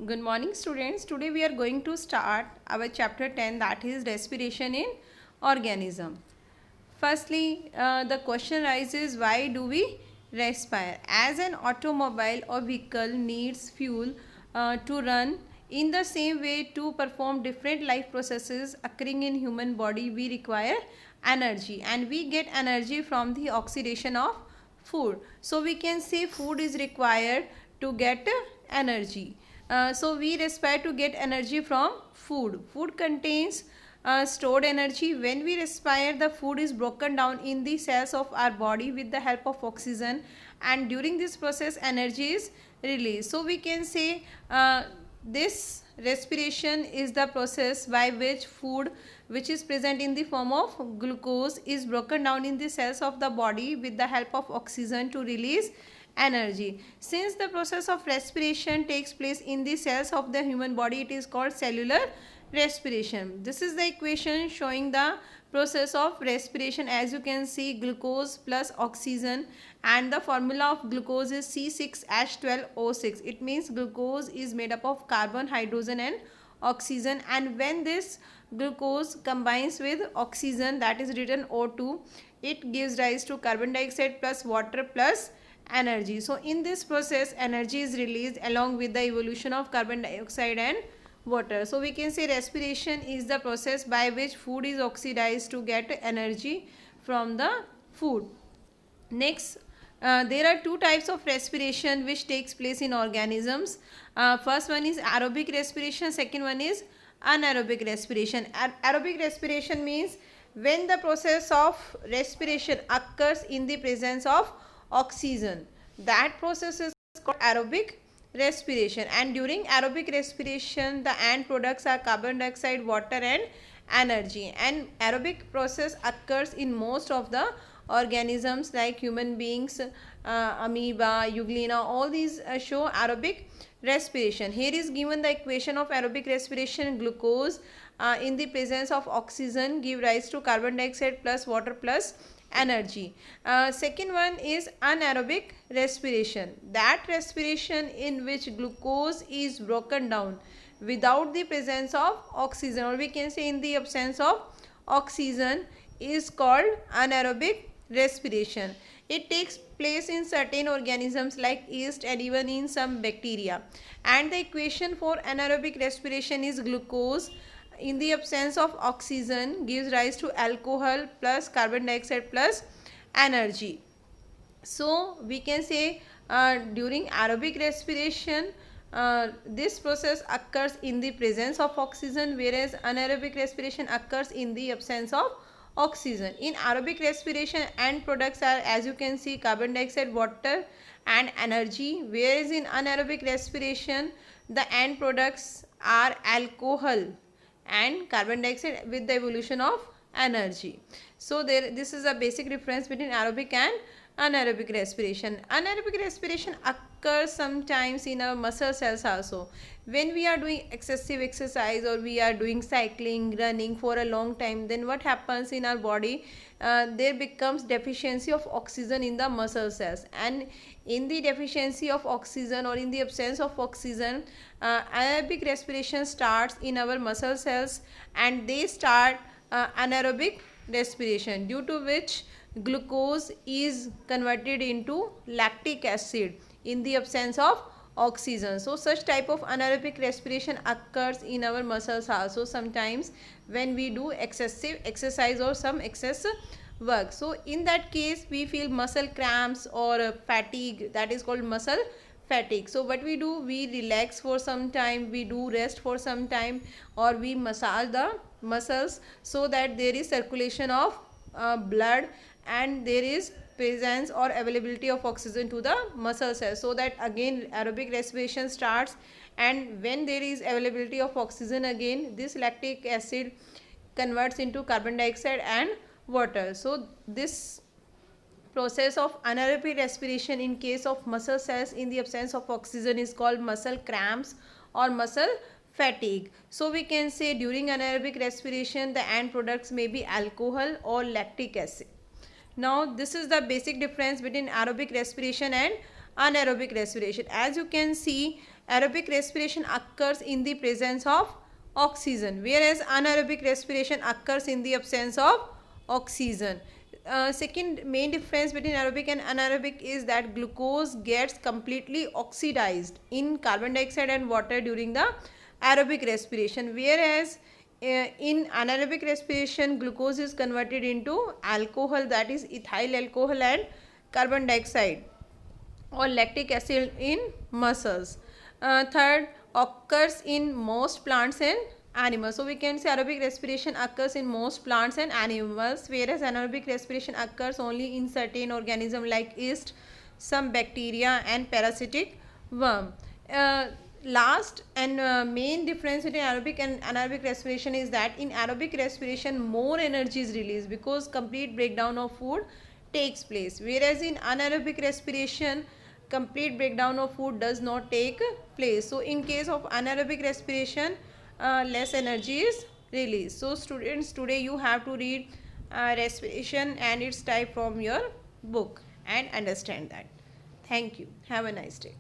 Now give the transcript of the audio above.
Good morning students. Today we are going to start our chapter 10, that is respiration in organism. Firstly, the question arises, why do we respire? As an automobile or vehicle needs fuel to run, in the same way to perform different life processes occurring in human body, we require energy, and we get energy from the oxidation of food. So we can say food is required to get energy. So we respire to get energy from food. Food contains stored energy. When we respire, the food is broken down in the cells of our body with the help of oxygen, and during this process energy is released. So we can say this respiration is the process by which food which is present in the form of glucose is broken down in the cells of the body with the help of oxygen to release energy. Since the process of respiration takes place in the cells of the human body, it is called cellular respiration. This is the equation showing the process of respiration. As you can see, glucose plus oxygen, and the formula of glucose is C6H12O6. It means glucose is made up of carbon, hydrogen and oxygen, and when this glucose combines with oxygen, that is written O2, it gives rise to carbon dioxide plus water plus energy. So in this process energy is released along with the evolution of carbon dioxide and water. So we can say respiration is the process by which food is oxidized to get energy from the food. Next, there are two types of respiration which takes place in organisms. First one is aerobic respiration, second one is anaerobic respiration. Aerobic respiration means when the process of respiration occurs in the presence of oxygen, that process is called aerobic respiration, and during aerobic respiration the end products are carbon dioxide, water and energy. And aerobic process occurs in most of the organisms like human beings, amoeba, euglena, all these show aerobic respiration. Here is given the equation of aerobic respiration. Glucose in the presence of oxygen give rise to carbon dioxide plus water plus energy. Second one is anaerobic respiration, that respiration in which glucose is broken down without the presence of oxygen, or we can say in the absence of oxygen, is called anaerobic respiration. It takes place in certain organisms like yeast and even in some bacteria. And the equation for anaerobic respiration is glucose in the absence of oxygen gives rise to alcohol plus carbon dioxide plus energy. So we can say during aerobic respiration this process occurs in the presence of oxygen, whereas anaerobic respiration occurs in the absence of oxygen. In aerobic respiration end products are, as you can see, carbon dioxide, water and energy, whereas in anaerobic respiration the end products are alcohol and carbon dioxide with the evolution of energy. So this is a basic difference between aerobic and anaerobic respiration. Anaerobic respiration occurs sometimes in our muscle cells also. When we are doing excessive exercise or we are doing cycling, running for a long time, then what happens in our body, there becomes deficiency of oxygen in the muscle cells, and in the deficiency of oxygen or in the absence of oxygen, anaerobic respiration starts in our muscle cells, and they start anaerobic respiration, due to which glucose is converted into lactic acid in the absence of oxygen. So such type of anaerobic respiration occurs in our muscles also sometimes when we do excessive exercise or some excess work. So in that case we feel muscle cramps or fatigue, that is called muscle fatigue. So what we do, we relax for some time, we do rest for some time, or we massage the muscles so that there is circulation of blood and there is presence or availability of oxygen to the muscle cells, so that again aerobic respiration starts, and when there is availability of oxygen, again this lactic acid converts into carbon dioxide and water. So this process of anaerobic respiration in case of muscle cells in the absence of oxygen is called muscle cramps or muscle fatigue. So we can say during anaerobic respiration the end products may be alcohol or lactic acid. Now this is the basic difference between aerobic respiration and anaerobic respiration. As you can see, aerobic respiration occurs in the presence of oxygen, whereas anaerobic respiration occurs in the absence of oxygen. Second main difference between aerobic and anaerobic is that glucose gets completely oxidized in carbon dioxide and water during the aerobic respiration, whereas in anaerobic respiration glucose is converted into alcohol, that is ethyl alcohol and carbon dioxide or lactic acid in muscles. Third, occurs in most plants and animals. So we can say aerobic respiration occurs in most plants and animals, whereas anaerobic respiration occurs only in certain organisms like yeast, some bacteria and parasitic worm. Last and main difference between aerobic and anaerobic respiration is that in aerobic respiration more energy is released because complete breakdown of food takes place, whereas in anaerobic respiration complete breakdown of food does not take place. So in case of anaerobic respiration less energy is released. So students, today you have to read respiration and its type from your book and understand that. Thank you. Have a nice day.